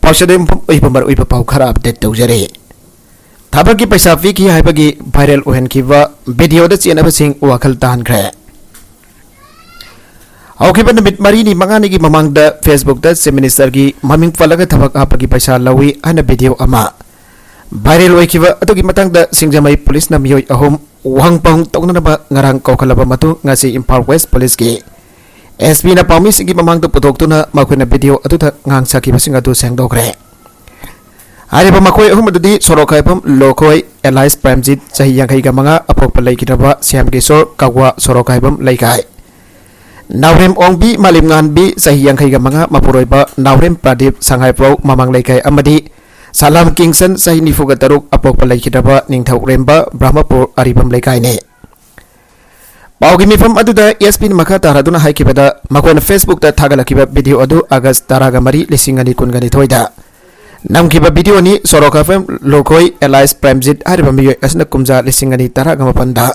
पाउसदे मर उइब पाउ खरा अपडेट तौजरे थाबकी पैसा फीकी हाइबगी वायरल ओहनखिबा वीडियो द चेनबसिंग वाखल तानख्रे हौखिबा नमित मरीनी मंगानी की ममांग द फेसबुक द चीफ मिनिस्टर की ममिंग पलग थबक हापगी पैसा लवी अन वीडियो अमा वायरल ओइखिबा अतुगी मतंग द सिंगजमई पुलिस न मियोय अहोम वहंगपंग तौननबा ngarang कौखलबा मतु ngasi Imphal West Police की SP na पामी सिंगी ममांग द पुथोक्तुना मखोयना वीडियो अदुथा ngang साखिबसिंग अदु सेंगदोखरे आरिबा मखोय अहुम अदुदी सोरोखाइफम लोखोय एलाइस प्रेमजीत चही यांखैगा मंगा अपोकपा लैखिरबा श्याम किशोर कागवा सोरोखाइफम लैखाय नावरेम ओंबी मालिमगानबी चही यांखैगा मंगा मपुरोइबा नावरेम प्रदीप सांघाइप्रो ममांग लैखाय अमदी सालाम किंगसन चही निफुगा तरुक अपोकपा लैखिरबा निंगथौ रेम्बा ब्रह्मपुर अरिबम लैखायने पाउगी मिफम अदुदा SP मखा तारादुना हाइकिबदा मखोन फेसबुक ता थागलखिबा वीडियो अदु अगस्त 13 दा नमखिबा वीडियो नि सोरोखाफम लोखोय एलाइस प्रेमजीत हरिबा मियोय असना कुमजा 13 दा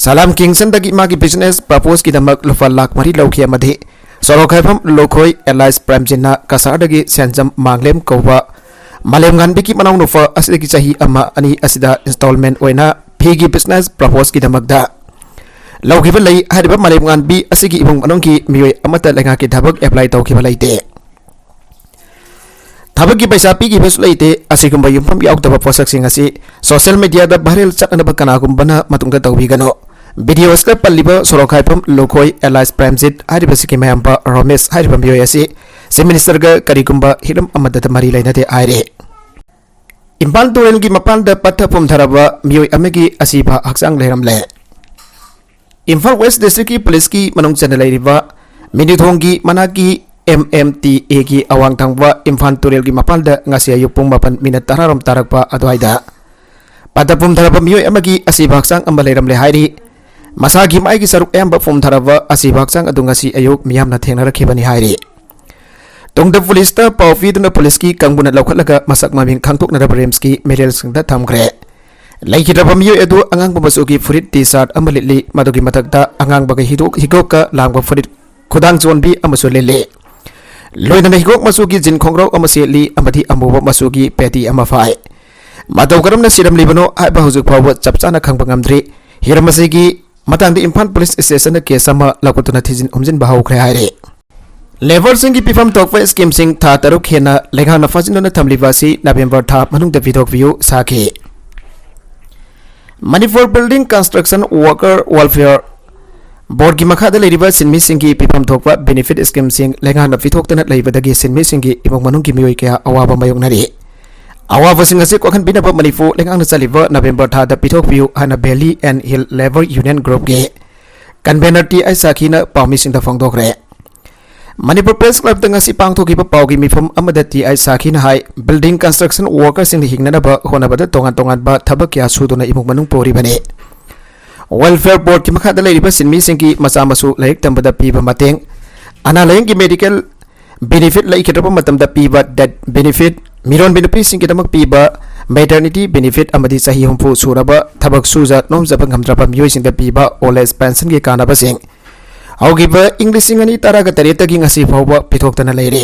सालाम किंगसन दगी मागी बिजनेस प्रपोज की दमक लुफा लाख मरी लौखिया मधि सोरोखाफम लोखोय एलाइस प्रेमजीत ना कसारदगी सेंजम मांगलेम कौबा मालेमगानबी की मनाउ नुफा असदगी चाही अमा अनि असिदा इंस्टॉलमेंट ओइना फीगी बिजनेस प्रपोज की दमकदा लौखिबा लई हरिबा मालेमगानबी असिगी इबुंग मनोंगी मियोय अमता लेंगा की धबक एप्लाई तौखिबा लैते थबक की पैसा पी की बस लेते असिगुंबा युमफम याउतबा पोसक्सिंग असि सोशल मीडिया द वायरल चटनबा कनागुंबना मतुंगदा तौबिगनो वीडियोस द पल्लिबा सोरोखाइफम लोखोय एलाइस प्रेमजीत हरिबा सिकी मयंबा रमेश हरिबा मियोय असि चीफ मिनिस्टर ग करिगुंबा हिरम अमदत मरी लैनदे आइरे इम्फाल तुरेल की मपान द पत्था पुमथरबा मियोय अमेगी असिबा हक्सांग लेरमले इम्फाल वेस्ट डिस्ट्रिक्ट की पुलिस की मनोंग चन लैरिबा मिनिथोंगी मनाकी MMTA की अवांग थंगवा इम्फाल तुरेल की मपाल the ngasi ayu pung 8:10 tarakpa adwaida patapum tharaba miyoy amagi asibaksang ambalairamle hairi masagi mai ki saruk amba pum tharaba asibaksang adu ngasi ayuk miyamna thengna rakhibani hairi tongda police ta pawfiduna police ki kangbuna laukhatlaga masak maming khangthokna rems ki merel singda thamgre laikiraba miyoy adu angang babasu ki furit t-shirt ambalili madugi matakta angang bagai higok ka langba furit khudang chonbi amasu lele लोइना हिगोक मसुगी जिन खोंग्रो अमसेली अमथि अमुब मसुगी पेटी अमफाय मातौ करमना सिरम लिबनो आइबा हुजुक फाव चपचाना खंगबा ngamdri हिरमसेगी मतंग इम्फाल पुलिस स्टेशन केस अमा लकुतुना थिजिन उमजिन बाहौख्रे हाइरे लेबर सिंगी पिफम तोकवा स्कीम सिंग था तरुक हेना लेगाना फजिनना थमलिबासी नवेंबर था मनुंग द विदोक व्यू साखे Manipur building construction worker welfare board की मखादा लेरिबा सिनमी सिंगी पिफम थोकवा बेनिफिट स्कीम सिंग लेंगाना फिथोक्तना लेबदगी सिनमी सिंगी इमोंग मनुंग की मियोय कया अवाबा मायोगनारि अवाबा सिंग असे कोखन बिनाबा मणिपुर लेंगाना चलिबा नवेंबर था द पिथोक व्यू हाना valley and hill labour union group के कन्वेनर टी आई साखीना पामी सिंग द फोंगदोखरे मणिपुर प्रेस क्लब द ngasi पांगथोकिबा पावगी मिफम अमदा टी आई साखीना हाई बिल्डिंग कंस्ट्रक्शन वर्कर सिंग हिंगनाबा होनाबदा तोंगान तोंगान बा थबक क्या सुदुना इमोंग मनुंग पोरिबने वेलफेयर बोर्ड की मखादा लेरिबा सिनमी सिंगी मचा मसु लाइक तंबदा पीबा मतेंग अना लाइंग की मेडिकल बेनिफिट लाइखिरबा मतमदा पीबा डेथ बेनिफिट मिरोन बेनिफिट सिंगी दमक पीबा मैटरनिटी बेनिफिट अमदी सही हुंफु सुरबा थबक सुजा नोमजबा ngमद्रबा मियोय सिंग द पीबा ओलेज पेंशन के कानाबा सिंग हौगिबा इंग्लिश सिंग अनि तारा ग तरेता की ngasi फावबा पिथोक्तना लेरे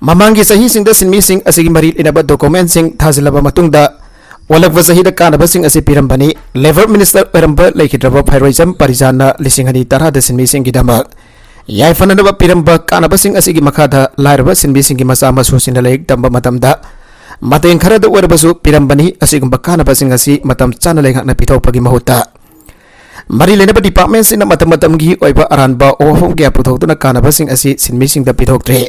ममांगी सही सिंग द सिनमी सिंग असिगी मरी इनबा डॉक्यूमेंट सिंग थाजिलबा मतुंगदा ओलगवा सही द कानबा सिंग असे पिरंबनी लेबर मिनिस्टर परंबा लेखिद्रबा फाइरोइजम परिजाना लिसिंगनी तरह द सिनमी सिंग की दमक याइफननबा पिरंबा कानबा सिंग असिगी मखादा लाइरबा सिनमी सिंग की मसा मसु सिन लाइक तंबा मतमदा मतें खरद ओरबसु पिरंबनी असिगुंबा कानबा सिंग असि मतम चाना लेखना पिथोपगी महुता मरी लेनबा डिपार्टमेंट सिन मतम मतमगी ओइबा अरानबा ओहोम के पुथोक्तुना कानबा सिंग असि सिनमी सिंग द पिथोक्त्रे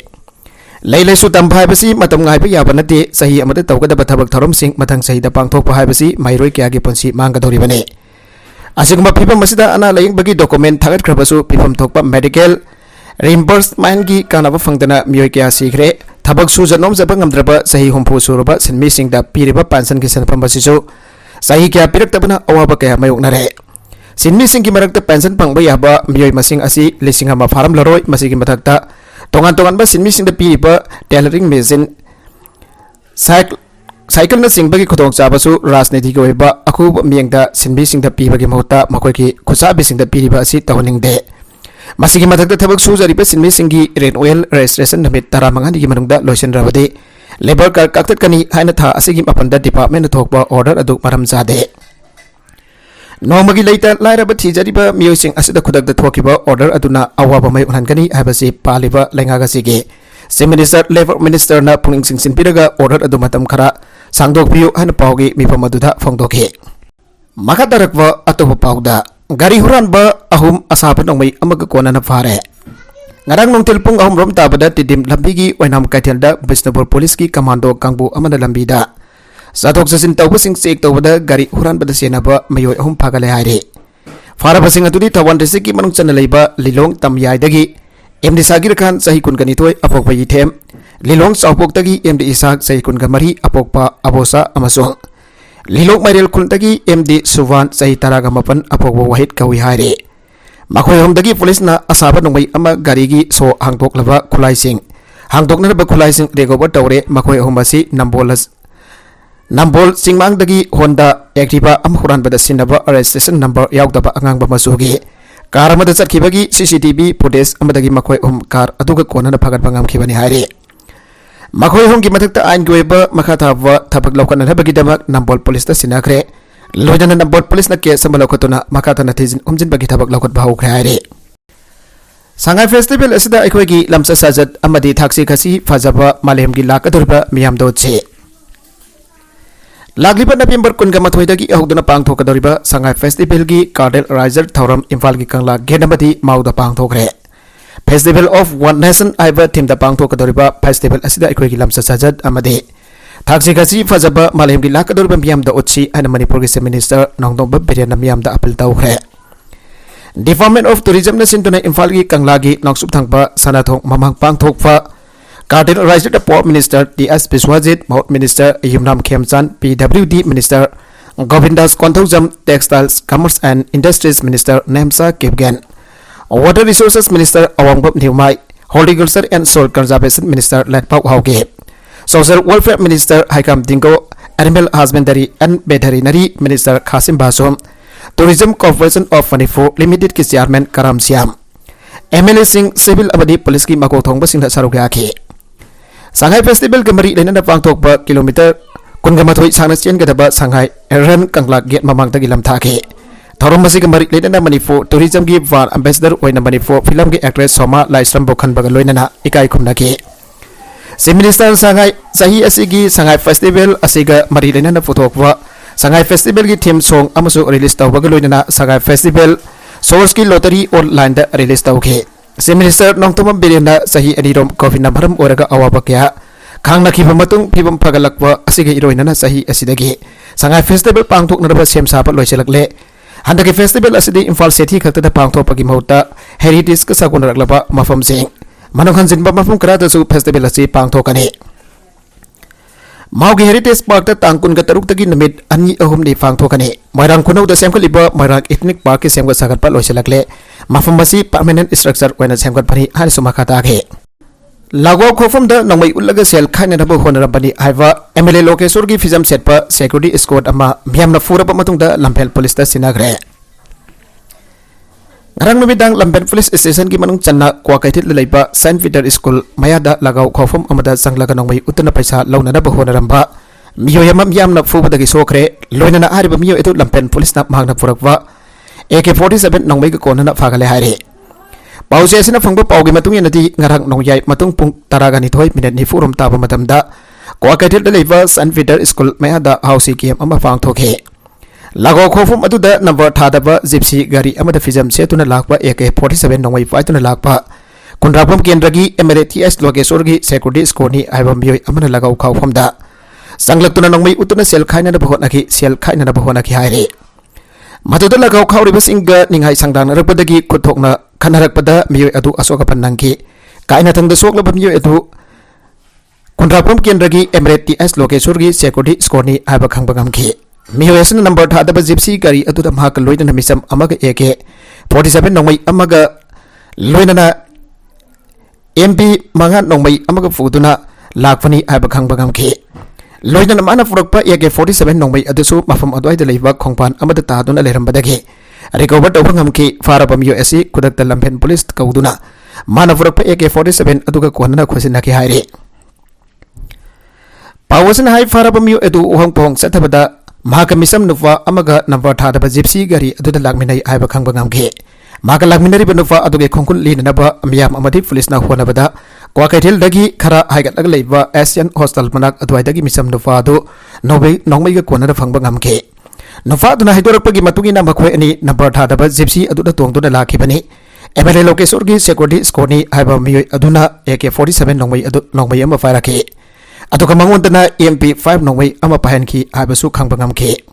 लैलैसु तंबा हाइबसी मतम गाइबा याबा नते सही अमदे तौगदबा थबक थरम सिंग मथंग सही द पांगथोकपा हाइबसी माइरोय क्यागे पुंसी मांगदौरिबने असिगुमा फिबम मसिदा अना लाइंग बगी डॉक्यूमेंट थागत खरबसु फिबम थोकपा मेडिकल रिइंबर्समेंट की कानाबा फंगदना मियोय क्या सिखरे थबक सुजा नोमजबा ngamद्रबा सही हुंफु सुरबा सिनमी सिंग द पीरिबा पेंशन की सनफम बसिसु सही क्या पिरक्तबना अवाबा क्या मायोगनरे सिनमी सिंग की मरक्ता पेंशन पंगबा याबा मियोय मसिंग असि लिसिंग अमा फारम लरोय मसिगी मथक्ता तोंगान तोंगान बा सिनमी सिंग द पीरिबा टेलरिंग मेसिन साइकिल न सिंबगी खुदोंग चाबसु राजनीति की ओइबा अखुब मियंगदा सिनमी सिंग द पीबगी महुता मखोय की खुसाबी सिंग द पीरिबा असि तवनिंग दे Masigi mathakta thabak sujariba sinmisingi red oil registration namit tara mangani gi manungda loisenrabadi labor card kaktat kani haina tha asigi mapanda department thokba order adu maram jade Nomagi later lairaba thijariba miyosing asida khudakda thokiba order aduna awaba mai unhankani habasi paliba lengaga sige Chief Minister Labor Minister na puning singsin piraga order adu matam khara sangdok piu hana paugi mipamaduda phongdokhe Makadarakwa atoba pauda Gari huran ba ahum asapa nongmai amaga kona na fare Ngarang nong tilpung ahum rom tabada tidim lambigi wainam kaitelda Bisnapur Police ki Commando Kangbu amana lambida Sathok sasin tawba sing sek tawbada gari huran bada senaba mayoy ahum phagale haire Faraba sing atudi Tawan district ki manung chana leiba Lilong Tamyai dagi MD Sagir Khan sahi kun kanitoi apokpa yithem Lilong Saupok dagi MD Isak sahi kun gamari apokpa abosa amasong Lilok Mairil Kuntagi MD Suvan sahi taraga mapan apokwa wahid kawi haire Makoy hom dagi police na asaba nongmai ama gari gi so hangtok laba khulai sing hangtok na ba khulai sing regoba tawre makoy hom basi Nambol singmang dagi Honda Activa am huran bada sinaba registration number yaudaba angang ba masugi car amada chatkibagi CCTV footage amadagi makoy hom car aduga kona na phagat bangam khibani haire Makoy hong ki mathakta ain goeba makhathawa thabak lokana habagi damak Nambol police ta sinakre loidana Nambol police na ke samalo khotuna makata na thijin umjin bagi thabak lokot bahau khare Sangai festival asida aikoi gi lamsa sajat amadi thaksi khasi fajaba malem gi lakadurba miyam do che Lagliba November kunga mathoidagi ahuduna pangthokadoriba Sangai festival gi Cardel Riser Thoram Imphal gi kangla genamadi mauda pangthokre Festival of One Nation Iva Team da pangthokadoriba festival asida aikoi gi lamsa sajat amade Thaksi khasi fajaba malem gi lakadoriba miyam da utsi ana Manipur gi Chief Minister Nongdom Beriana miyam da appeal tawkhre Department of Tourism na sintuna Imphal gi kangla gi noksup thangba sanathong mamang pangthokfa Cardel Riser Port Minister D.S. Biswajit Maut Minister Yumnam Khemchan PWD Minister Govindas Konthojam Textiles Commerce and Industries Minister Nemsa Kipgen Water Resources Minister Awangbap Niumai Horticulture and Soil Conservation Minister Letpau Hauge Social Welfare Minister Haikam Dingo Animal Husbandry and Veterinary Minister Kasim Basom Tourism Corporation of Manipur Limited ki Chairman Karam Siam MLA Singh Civil Abadi Police ki Mako Thongba Singh Sarugya ki Sangai Festival Gamari Lena Pangthokba kilometer Kungamathoi Sangna Chen Gadaba Sangai Ran Kangla Get Mamang Tagilam Thake Thorom Masi Gamari Lena Manipur Tourism gi Var Ambassador Oina Manipur Film gi actress Soma Laisram Bokhan Bagaloina Ikai Kumnaki Chief Minister Sangai Sahi Asigi Sangai Festival Asiga Mari Lena Photokwa Sangai Festival gi theme song amasu release tawbagaloina Sangai Festival Source ki lottery online da release tawke Chief Minister Nongtoma Beriana sahi anirom COVID na bharam oraga awaba kya khangna khiba matung phibam phagalakwa asige iroina sahi asidagi Sangai Festival pangthok naraba semsa pa loiselakle handaki festival asidi Imphal sethi khakta da pangthok pagi mahutta heritage ka sakun raklaba mafam sing manokhan jinba mafam kra da su festival asi pangthokani Maugi Heritage Park ta tangkun ka taruk tagi namit ani ahum ni pangthokani Moirang Khunau da semkhaliba Moirang Ethnic Park ki semga sagat pa loiselakle mafam basi permanent structure oina semgat phani hari sumaka tage Lago khofam da nongmai ulaga sel khaina da honarabani aiwa MLA Lokeshwar gi fizam setpa security squad ama miamna furaba matungda Lampel Police ta sinagre Ngarang numidang Lampel Police Station gi manung channa kwa kaitit leiba Saint Peter School mayada lagaw khofam amada sanglaga nongmai utna paisa launa da honaramba miyoyama miamna fubada gi sokre loina na ariba miyo etu Lampel Police na magna purakwa AK47 nongmai ga kona na phagale haire Pause asina phangba paugi matung yanati ngarang nongyai matung pung taragani thoi minute ni furum taba matamda kwa kaitil da leiva Saint Peter School mayada house kem ama phang thokhe Lago khofum aduda number thadaba gypsy gari amada fizam setuna lakpa AK47 nongmai faituna lakpa kunrapam kendragi MLATS Lokeshwar gi security squad ni aibam bioi amana lagaw khawfamda sanglaktuna nongmai utuna sel khaina da bahonaki sel khaina da bahonaki haire Matuda lagaw khawriba singga ninghai sangdang rakpadagi kuthokna kanarakpada miyoi adu asoka pannangki kaina thangda soklaba miyoi adu kunrapam kendragi MLATS Lokeshwar gi security squad ni aiba khangbagamki miyoi asna number thadaba gypsy gari adu da mahak loina misam amaga AK47 nongmai amaga loina MP manga nongmai amaga fuduna lakfani aiba khangbagamki loina mana furakpa AK47 nongmai adusu mafam adwai da leiba khongpan amada ta duna lerambadagi recover tawba ngamki faraba miyo asi kudakta lampen police kauduna mana furakpa AK-47 aduga kwanana khosinaki haire Pawasan hai faraba miyo edu uhang pohong satabada mahaka misam nufa amaga number thadaba gypsy gari aduda lagminai aiba khangba ngamki mahaka lagminari nufa aduge khongkul linaba miyam amadi police na honabada Kwakaithil dagi khara haigatlag leiba Asian Hostel manak adwaidagi misam nufa adu nongmai ga kwanana phangba ngamki nufa aduna haidorakpagi matungina makhoi ani number thadaba gypsy aduda tongduna lakhibani MLA Lokesorgi security skoni haiba miyo aduna AK-47 nongmai ama fairaki Aduka mangondana MP5 nongway ama pahenki haibasu khangba ngamki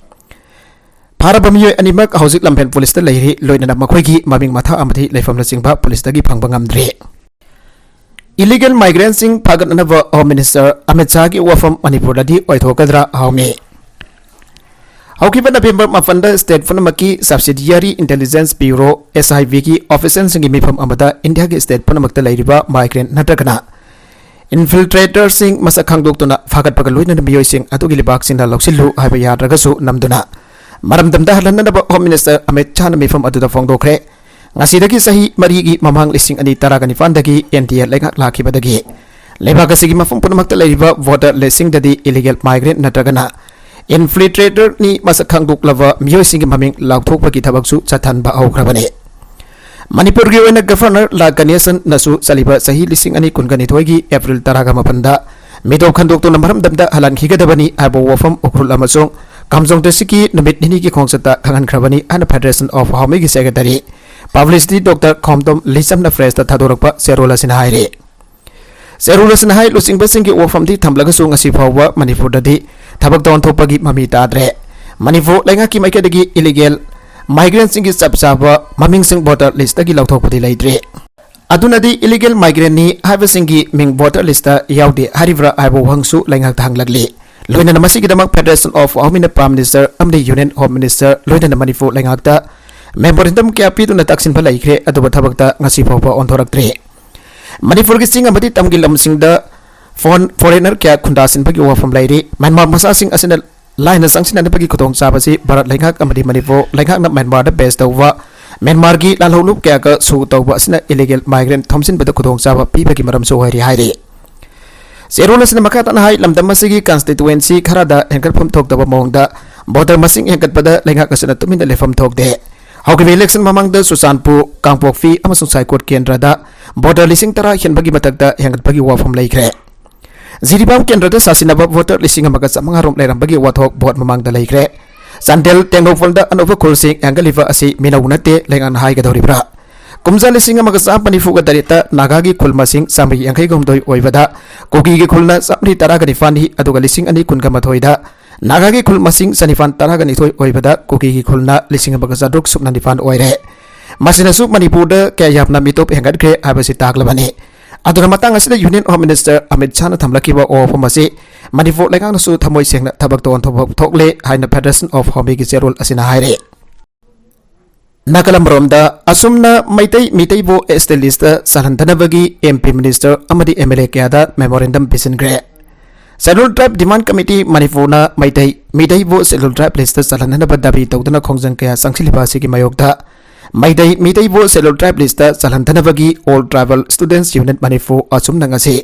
Faraba miyo animak hauzik lampen police ta leiri loinana makhoigi maming matha amati leifamna chingba police tagi phangba ngamdre Illegal migrants sing phagatnaba Home Minister Amit Shah gi wafam Manipur ladi oithokadra haumi Haukiba November mafanda state funamaki subsidiary intelligence bureau SIV gi officers singi mifam amada India gi state punamakta leiriba migrant natakana Infiltrator sing masa khangdok tuna fagat pagaloina na miyoy sing atu gilibak sing na loksillu haiba yadragasu namduna maramdamda halanna ba Home Minister Amit Shah na mifam adu fongdokre ngasidagi sahi marigi mamang lising ani taragani fandagi NTL lengak lakibadagi lebaga sigi mafum punamakta leiba voter lising dadi illegal migrant natragana infiltrator ni masa khangdok lava miyoy sing maming lakthokpagi thabaksu chathan ba aukrabane Manipur gi oina governor la Ganesan nasu saliba sahi lising ani kungani thoigi April taraga mapanda midop khandok to namaram damda halan khigadabani abo wafam ukrul amasong kamjong desiki namit nini ki khongsata khangan khrabani ana Federation of Home gi secretary publicity Dr. Khomdom Lisam na fresh ta thadorakpa Serola Sinhaire Serola Sinhai lusing basing gi wafam di thamlaga song asi phawwa Manipur dadi thabak don thopagi mami tadre Manipur lenga ki maikadagi illegal Migrants singi sabsaba maming sing voter list agi lauthokpadi leidre adunadi illegal migrant ni haiba singi ming voter list yaude harivra aibo hangsu lengak thanglagli loina namasi gidamak Federation of Home Prime Minister amdi Union Home Minister loina Manipur lengakta memorandum kya pituna taksin phalaikre aduba thabakta ngasi phawpa onthoraktre Manipur gi sing amadi tamgi lamsingda foreigner kya khundasin bagi wafam leiri Myanmar masa sing asina Lain sangsin anda bagi kotong sabasi barat lengak amadi Manipur lengak na Myanmar da best tawwa Myanmar gi lalholup kya ka su tawwa asina illegal migrant thomsin bada kotong saba pi bagi maram so hairi hairi Serola sina makata na hai lamdam masigi constituency kharada hengkat phum thok dawa mongda border masing hengkat pada lengak asina tumin da lefam thok de hauki election mamang da Susanpu Kangpok Phi amasung Sai Court kendra da border lising tara hian bagi matakda hengkat bagi wafam laikre Ziribam kendra sasinaba voter lising amaga samangarom leirambagi wathok bot mamangda leikre Sandel tengofalda anova kulsing angaliva asi minaunate lengan hai gadoribra kumza lising amaga sapani fuga darita nagagi kulmasing sambi angkai gomdoi oibada kogi gi kulna sapni taragani fani aduga lising ani kunga mathoida nagagi kulmasing sanifan taragani thoi oibada kogi gi kulna lising amaga zadruk supnani fan oire masina su Manipurda kayapna mitop hengadkre abasi taglabani Aduna matang asida Union Home Minister Amit Shah na thamlakiba ofamasi Manipur lengang nasu thamoi sengna thabak ton thokle haina Federation of Home gi Serol asina haire Nakalam romda asumna mitai bo estelista salantanabagi MP Minister amadi MLA kyada memorandum bisingre Scheduled Tribe Demand Committee Manipur na mitai bo Scheduled Tribe list salantanaba dabi tawdana khongjang kya sangchiliba sigi mayokda mitai bo Scheduled Tribe list salantanabagi All Tribal Students Unit Manipur asumna ngasi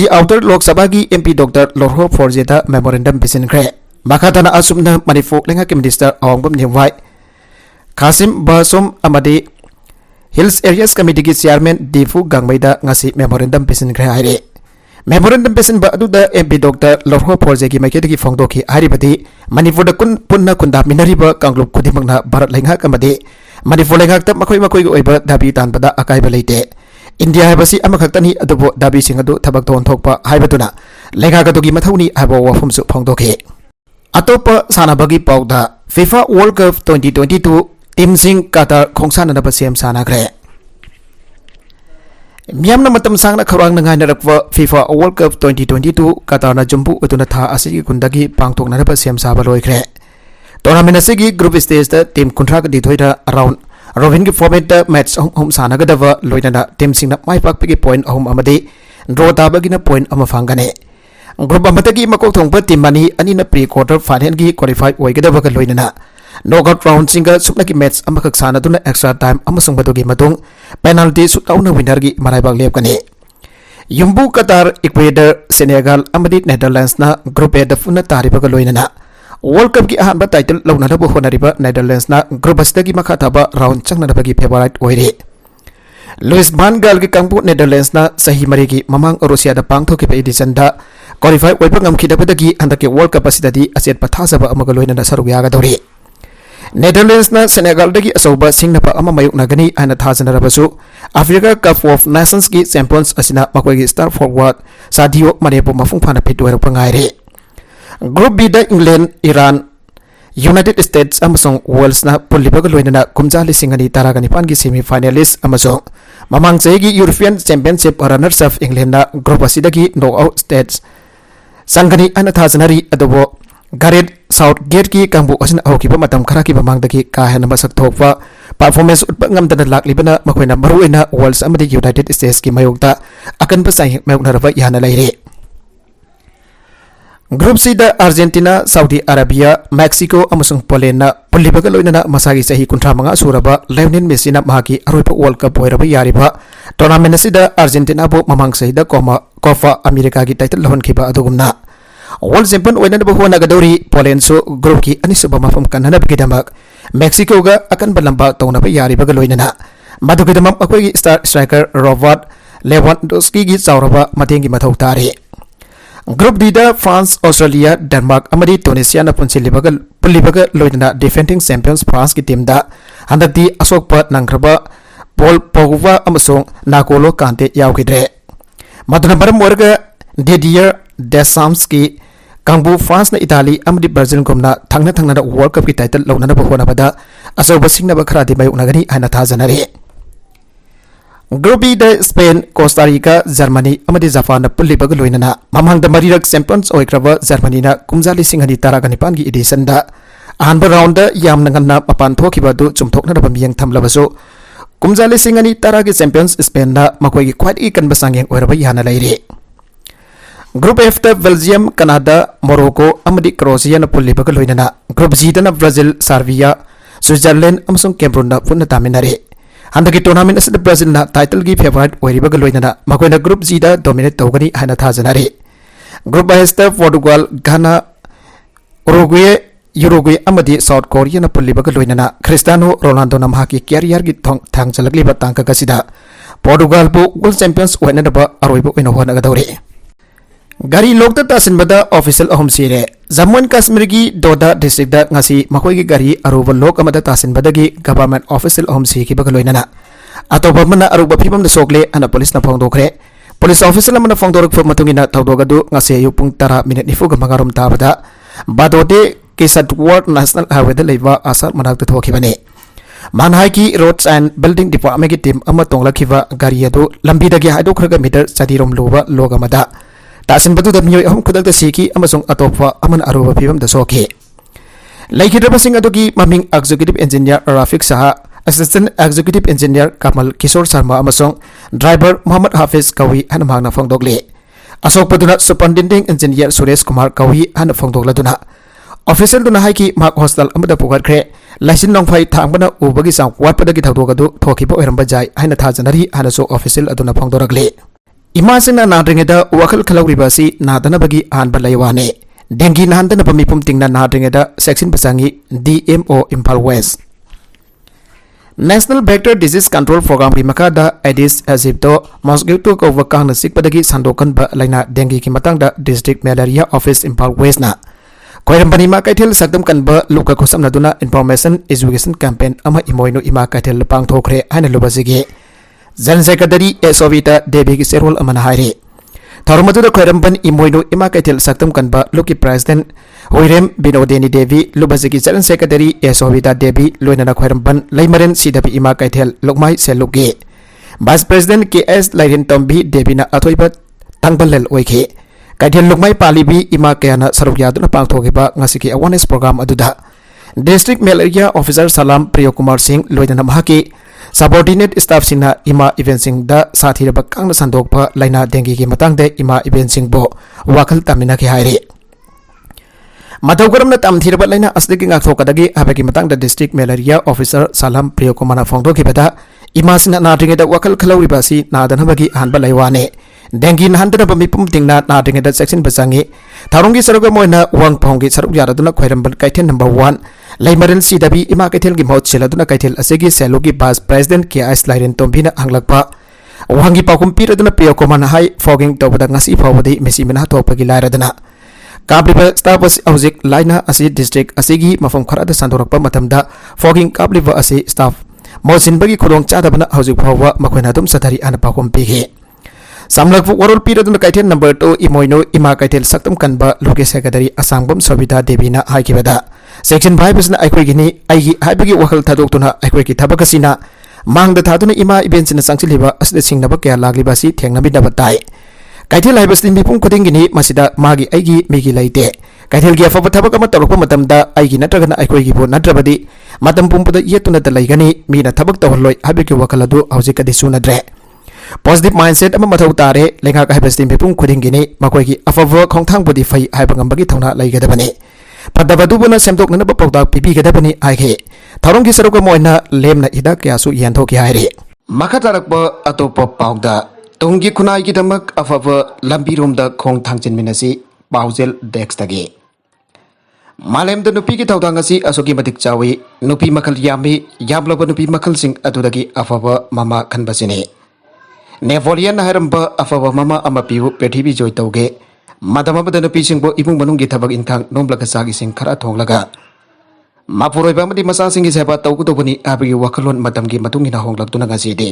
outer Lok Sabha gi MP Dr. Lorho Forjeta memorandum bisingre makatana asumna Manipur lenga ki minister awangbam nyewai Kasim Basum amadi Hills Areas Committee gi chairman Difu Gangmaida ngasi memorandum bisingre haire memorandum bisin ba aduda MP Dr. Lorho Forjegi maikedi fongdoki haribadi Manipur da kun punna kunda minariba kanglup kudimangna barat lengak amadi Manipur lengak ta makoi oiba dabi tanpada akaiba leite India habasi amakhaktani adubo dabi singadu thabak ton thokpa haibaduna lengak adugi mathauni habo wafumsu fongdoki atopa sanabagi pauda FIFA World Cup 2022 team sing Qatar khongsana na basem sanagre Miyamna matam sangna kharang nangai narakwa FIFA World Cup 2022 Qatar na jumbu utuna tha asigi kundagi pangtok na ba siam sa ba loikre tournament asigi group stage ta team kuntra di thoida around robin gi format ta match home sanaga dawa loinana team singna mai pak pigi point home amadi draw ta bagina point ama fangane group amatagi makok thongpa team mani ani na pre quarter final gi qualify oigadawa ga loinana knockout round सिंगा सुपना की match अमखक सानदुना extra time अमसुंग मदुगी मतुंग penalty सुटाउना winner की मराइबाग लेपकनी युम्बू कतार इक्वेडर सेनेगल अमदी नेदरलैंड्स ना ग्रुप ए दफुना तारिबग लोइनना वर्ल्ड कप की अहम टाइटल लौनब होनरिब नेदरलैंड्स ना ग्रुप असदगी मखा थाबा राउंड चंगनबगी फेवरेट ओइरे लुइस भान गाल की कांगबू नेदरलैंड्स ना सही मरी की ममांग रूसिया दा पांगथोकिबे एडिशन दा qualify ओइबा ngamkhidabadagi handaki world cup asidadi aset pathasaba amaga loinana saruk yagadori Netherlands ना सेनेगल दगी असौबा सिंगनपा अमा मायुकनागनी आना थाजनरबसु अफ्रीका कप ऑफ नेशंस की चैंपियंस असिना मकोगी स्टार फॉरवर्ड सादियो मनेबो मफुंग फाना फिटोरप ngaire ग्रुप बी दा इंग्लैंड ईरान यूनाइटेड स्टेट्स अमसों वेल्स ना पुलिबग लोइनना कुमजा लिसिंगनी तारागनिपान की सेमीफाइनलिस्ट अमसों ममांग चेगी European championship runners up England ना ग्रुप असिदगी नॉकआउट स्टेज संगनी आना थाजनरी अदबो गारेट साउथ गेट की कांबू असिन औकिबा मतम खरा की ममांगदगी काहेन मसक थोकवा परफॉर्मेंस उत्पंगमदन लाक्लिबना मखोइना मरुइना वर्ल्ड्स अमदी यूनाइटेड स्टेट्स की मयोगदा अकनबा साइ मयोगनरबा याना लैरे ग्रुप सी दा अर्जेंटीना साउदी अरेबिया मेक्सिको अमसुंग पोलैंड पुलिबग लोइनना मसागी सही 35 सुरबा लियोनेल मेसी ना मागी अरोइबा वर्ल्ड कप होइरबा यारिबा टूर्नामेंट असिदा अर्जेंटीना बो ममांग सहिदा कोफा अमेरिका की टाइटल लहनखिबा अदुगुमना वर्ल्ड चैंपियन ओइनब होनगदौरी पोलैंड सो ग्रुप की अनिसुबा मफम कन्ननबगिदमक मेक्सिको गा अकनबा लंबा तौनबा यारिबग लोइनना मदुगिदमक अखोइगी स्टार स्ट्राइकर रॉबर्ट लेवांडोस्की की चावरबा मतेंगी मथौ तारे ग्रुप डी दा फ्रांस ऑस्ट्रेलिया डेनमार्क अमदी टूनिसिया ना पुलिबग लोइनना डिफेंडिंग चैंपियंस फ्रांस की टीम दा हंदकती असोकपा नंग्रबा पॉल पोगबा अमसोंग नाकोलो कांते यावगिद्रे मदुना मरम वर्ग डिडियर डेसाम्स की कांगबू फ्रांस ना इटाली अमदी ब्राजील गुमना थंगना वर्ल्ड कप की टाइटल लौनब होनबदा असौबा सिंगनब खरादी मयुकनागनी आना थाजनरे ग्रुप बी दा स्पेन कोस्टारिका जर्मनी अमदी जापान पुलिबग लोइनना ममांगदा मरिरक चैंपियंस ओइक्रबा जर्मनी ना कुमजा लिसिंगनी तारागनिपान की एडिशन दा अहानबा राउंड दा यामना ngana मपान थोखिबदु चुमथोकनरबा मियंग थमलबसु कुमजा लिसिंगनी तारा की चैंपियंस स्पेन ना मकोई की ख्वाइदगी कनबा सांगेंग ओइरबा याना लैरे ग्रुप एफ दा बेल्जियम कनाडा मोरोको अमदी क्रोएशिया ना पुलिबग लोइनना ग्रुप जी दा ब्राजील सर्बिया स्विट्जरलैंड अमसुंग कैमरून ना पुन्ना तामिनारे हंदकी टूर्नामेंट असिदा ब्राजील ना टाइटल की फेवरेट ओइरिबग लोइनना मकोइना ग्रुप जी दा डोमिनेट तौगनी हाना थाजनारे ग्रुप एस दा पोर्तुगाल घाना यूरुग्वे अमदी साउथ कोरिया ना पुलिबग लोइनना क्रिस्टियानो रोनाल्डो ना माकी कैरियर की थांगचलगलिबा तांकगसिदा पोर्तुगाल बो वर्ल्ड चैंपियंस ओइनदबा अरोइबो ओइना होनगदौरे गारी लोकता तासिनबदा ऑफिशियल अहम सिरे जम्मू एंड कश्मीर की दोदा डिस्ट्रिक्ट ngasi मखोई की गारी अरुबा लोक अमदा तासिनबदगी गवर्नमेंट ऑफिशियल अहम सिकी बगलोइनना अतोबमना अरुबा फिबम सोकले अना पुलिस ना फोंदोखरे पुलिस ऑफिशियल अमना फोंदोरक मतुंगिना थौदोगदु ngasi अयु पुंग 10 मिनट निफुग मंगारोम ताबदा बादोटे केसटवर्ड नेशनल हाईवे दा लेबा आसार मनाक थोखिबने मानहाई की रोड्स एंड बिल्डिंग डिपार्टमेंट की टीम अमा तोंगलखिबा गारी अदु लंबीदगी हाइदोखरगा मीटर चदीरोम लोबा लोगमदा तासिन बदु दमियो हम खुदक सीकी अमसुंग अतोपा अमन अरुबा फिबम द सोके लैखिद्रबसिंग अदुगी ममिंग executive engineer Rafiq Shah assistant executive engineer Kamal Kishore Sharma अमसुंग ड्राइवर मोहम्मद हाफिज कवी हन मांगना फोंदोगले अशोक पदुना सुपरिटेंडेंट इंजीनियर सुरेश कुमार कवी हन फोंदोगलदुना ऑफिशियल दुना हाई की मार्क हॉस्टल अमदा पुगरख्रे लाइसिन नोंफाई थांगबना उबगी सांग वाटपदगी थौदोगदु थोखिबो ओरंबा जाय हाइना थाजनरी हानसो ऑफिशियल अदुना फोंदोरगले इमासिना नाद्रिंगेदा वखल खलौरिबासी नादनबगी आनबा लैवाने डेंगी नाहंदनबा मिपुम तिंगना नाद्रिंगेदा सेक्शन बसांगी DMO Imphal west national vector disease control programme की मखादा एडिस एजिप्टो मॉस्किटो को वकांगना सिकपदगी संदोकनबा लाइना डेंगी की मतंगदा district malaria office Imphal west ना कोयरंबनी मा कैथेल सकदम कनबा लुका खुसमनदुना इन्फॉर्मेशन एजुकेशन कैंपेन अमा इमोइनो इमा कैथेल पांगथोखरे हाइना लुबसिगे जनरल सेक्रेटरी एसोविता देवी की सेरोल अमन हाइरे थौरमदुदा खोरंबन इमोइनो इमा कैथेल सकतम कनबा लुकी प्रेसिडेंट होइरेम बिनोदेनी देवी लुबसिकी जनरल सेक्रेटरी एसोविता देवी लोइनना खोरंबन लैमरेन सीदबी इमा कैथेल लुकमाई सेलुगे vice president KS Lairen Tombi देवीना अथोइबा तंगबलेल ओइखे कैथेल लुकमाई पालीबी इमा कयाना सरुक यादुना पांगथोगिबा ngasi की अवेयरनेस प्रोग्राम अदुदा district malaria officer Salam Priyo Kumar Singh लोइनना महाकी सबॉर्डिनेट स्टाफ सिंह इमा इवेंट सिंह दा साथी रबक कांग संदोकपा लाइना डेंगी की मतंग दे इमा इवेंट सिंह बो वाखल तमिना के हाइरे Matau karamna tamthiraba laina asdiki ngakthokadagi habagi matangda district malaria officer Salam Priyokumana phongdokibada imasina nadringeda wakal khalawribasi nadanabagi hanba laiwane dengi nahandanaba mipum tingna nadringeda section basangi tharungi saruga moina wang phonggi saruk yaraduna khoirambal kaithel number 1 laimarin sidabi ima kaithel gi maut cheladuna kaithel asegi selogi vice president KS Lairen Tombina anglakpa wangi pakum piraduna Priyokumana hai fogging tobada ngasi phawadi mesimina thopagi lairadana Kabliba staff hauzik laina asi district asigi mafam kharada sandorakpa matamda fogging kabliba asi staff Mosin bagi kurang cadabana hauzik phawa makoina dum sadari ana pakom pigi samlakfu warul piraduna kaithel number 2 imoino ima kaithel saktam kanba loke secretary asangbam Sabita Devina haikibada section 5 bisna aikoi gini aigi haibagi wakal thadoktuna aikoi ki thabakasina mangda thaduna ima event sina sangchiliba asde singnaba kya laglibasi thengnabi dabatai Kaithel haibasni mipum khudingini masida magi aigi migi laite kaithel gi afaba thabak ama tawrokpa matamda aigi natragana aikoi gi bo natrabadi matam pumpada yetuna da laigani mina thabak tawhalloi habiki wakaladu haujikadi sunadre positive mindset ama mathau tare lenga ka haibasni mipum khudingini makoi gi afaba khongthang bodi fai haibangambagi thawna laigadabani padabadubuna semdoknana bapawda pipi gadabani aige tharong gi saruka moina lemna ida kya su yanthoki haire makatarakpa atopa pawda Tunggi kunai ki damak afava lambi romda khong thangchin minasi paujel dextagi malem da nupi ki tawdangasi asoki matik chawi nupi makal yami yablaba nupi makal sing adudagi afava mama khanbasini Nevolian haramba afava mama amapiu pethibi joy tawge madama bada nupi singbo ibung manunggi thabak inkang nomlaga sagi sing khara thonglaga mapuroi bamadi masa singi seba tawgu tobani abigi wakalon madamgi matungina honglakduna ngasidi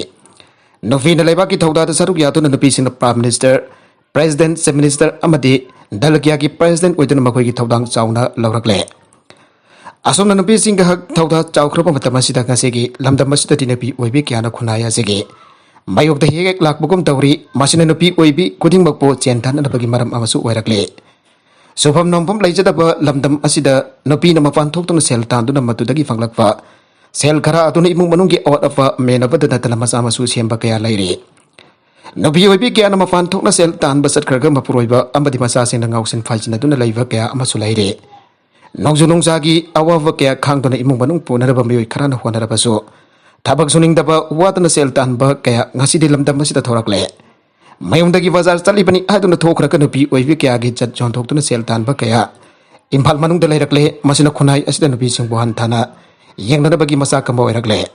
Novena Lebaki Tauda Saruk Yatun and the Peace in the Prime Minister, President, Sub Minister Amadi, Dalakiaki President within Makoki Taudang Sauna Laurakle. Asum and Peace in Tauda Chaukropa Matamasita Kasegi, Lambda Masita Tinapi, Webikiana Kunaya Segi. May of the Hegek Lakbukum Tauri, Masin and Pi Webi, Kuding Bakpo, Chantan and the Bagimaram Amasu Werakle. So from Nompum Lajadaba, Lambdam Asida, Nopina Mafantok to the Sel Tanduna Matudagi Fanglakva. Sel kara atuna imung manunggi awat afa menaba da dalam masa masu siamba kaya lairi. Nabi webi kaya nama fantok na sel tan basat kerja mapuroiba amba di masa sing ngau sen fajina duna laiva kaya amasu lairi. Nongzunong sagi awa kaya kang duna imung manung po naraba miyoy karana huwa naraba so. Tabag suning daba wat na sel tan ba kaya ngasi di lamdam masita thorak le. Mayong dagi bazar tali bani aduna thokra ka nabi webi kaya gijat jon thok duna sel tan ba kaya. Impal manung dalai rakle masina kunai asida nabi sing buhan thana. Yang nana bagi masa kembau eragle.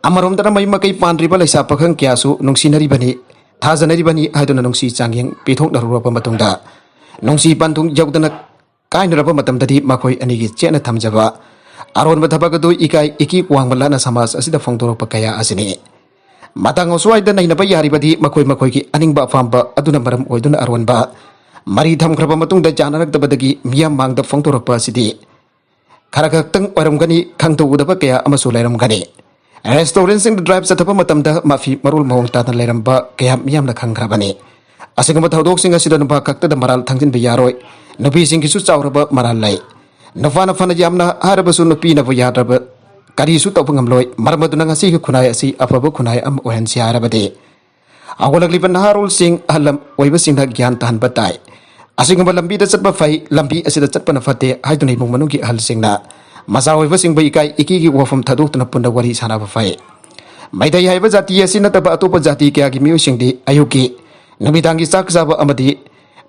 Amarom tana mai makai pandri balai sa pakhang kiasu nungsi nari bani thaza nari bani haiduna nungsi changyang pithok narura pa matungda nungsi pantung jawdana kain rapa matam tadi makoi anigi chena thamjaba aron bathabaga do ikai iki kwang malana samas asida phongdoro pakaya asini matang oswai da naina ba yari badi makoi ki aningba famba aduna maram oiduna aron ba mari thamkraba matungda janarak dabadagi miyam mangda phongdoro pa sidi Karakatang orang gani kang tu udah pakai amasul leram gani. Restoran sing drive setapa matam dah mafi marul mahong tatan leram ba kaya miyam na kang krabani. Asing kamat haudok sing asidan ba kakta da maral tangsin biyaroi. Nabi sing kisu caur ba maral lai. Nafana fana jamna haraba su napi na biyar ba kari su tau pengamloi marmadu na ngasi kunai asi apa ba kunai am ohen si haraba de. Aku lagi penharul sing alam waiba sing dah gyan tahan batai. Asing ba lambi da chatba fai lambi asida chatpa na fate haidunai mong manungki hal singna masawi ba sing ba ikai ikigi wafam thaduk na punda wari sana ba fai maidai haiba jati asina taba atopa jati kya gi miu singdi ayuki namidangi sak saba amadi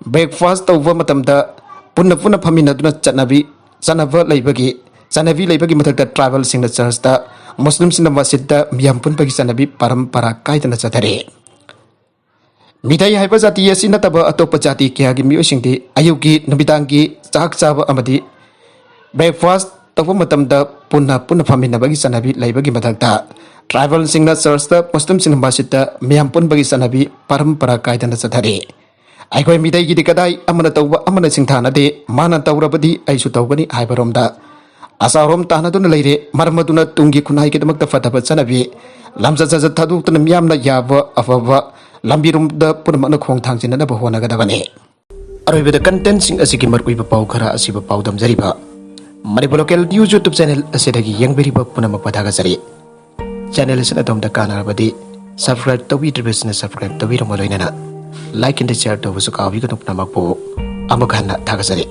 breakfast tawwa matamda punna phamina duna chatnabi sanava laibagi mathakta travel singna church da muslim singna masjid da miyam pun bagi sanabi parampara kaidana chathare Midai haiba jati asina taba atopa jati kya gi miu singdi ayuki namidangi sak saba amadi breakfast tawwa matamda punna phamina bagi sanabi laibagi mathakta travel singna church da muslim singna masjid da miyam pun bagi sanabi parampara kaidana chathare Aikoi midai gi dikadai amana tawba amana singthana de mana tawrabadi aisu tawgani haibaromda asarom tahna dun leire marmaduna tungi kunai ke damak fataba chanabi lamja jaja thadu tun miyamna yaba afaba lambirum da purmana khong thangchina na bahona gadabane aroibeda content sing asigi markuiba pau khara asiba pau damjariba Manipur local YouTube channel asidagi yangberiba punama padaga jari channel sina domda kana badi subscribe tawi business subscribe tawi romoloinana like and share to busu kawi ko namako amagana thagajari